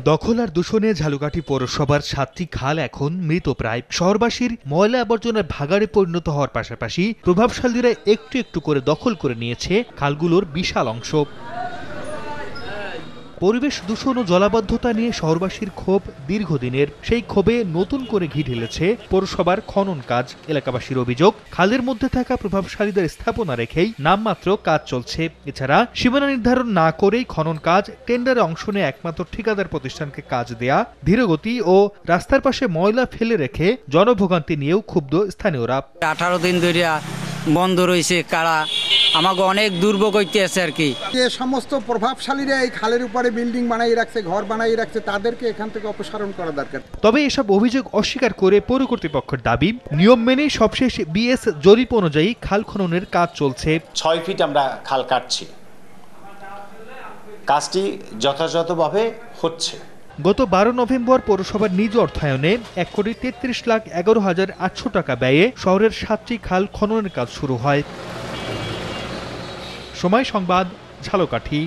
দখল আর দূষণে ঝালকাঠি পৌরসভার ৭টি খাল এখন মৃতপ্রায়। শহরবাসীর ময়লা আবর্জনার ভাগাড়ে পরিণত হওয়ার পাশাপাশি প্রভাবশালীরা একটু একটু করে দখল করে নিয়েছে খালগুলোর বিশাল অংশ। পরিবেশ দূষণ ও জলাবদ্ধতা নিয়ে শহরবাসীর ক্ষোভ দীর্ঘদিনের। সেই ক্ষোভে নতুন করে ঘি ঢেলেছে পৌরসভার খনন কাজ। এলাকাবাসীর অভিযোগ, খালের মধ্যে থাকা প্রভাবশালীদের স্থাপনা রেখেই নামমাত্র কাজ চলছে। এছাড়া সীমানা নির্ধারণ না করেই খনন কাজ, টেন্ডারে অংশ নিয়ে একমাত্র ঠিকাদার প্রতিষ্ঠানকে কাজ দেয়া, ধীরগতি ও রাস্তার পাশে ময়লা ফেলে রেখে জনভোগান্তি নিয়েও ক্ষুব্ধ স্থানীয়রা। 18 দিন ধরে বন্ধ রয়েছে, কারা আমাকে অনেক দুর্ভোগ হইতে আছে আর কি। যে সমস্ত প্রভাবশালীরা এই খালের উপরে বিল্ডিং বানাই রাখছে, ঘর বানাই রাখছে, তাদেরকে এখান থেকে অপসারণ করা দরকার। তবে এসব অভিযোগ অস্বীকার করে পৌর কর্তৃপক্ষের দাবি, নিয়ম মেনে সবশেষ বিএস জরিপ অনুযায়ী খাল খননের কাজ চলছে। 6 ফিট আমরা খাল কাটছি, কাজটি যথাযথভাবে হচ্ছে। গত 12 নভেম্বর পৌরসভার নিজ অর্থায়নে 1,33,11,800 টাকা ব্যয়ে শহরের 7টি খাল খননের কাজ শুরু হয়। সময় সংবাদ, ঝালকাঠি।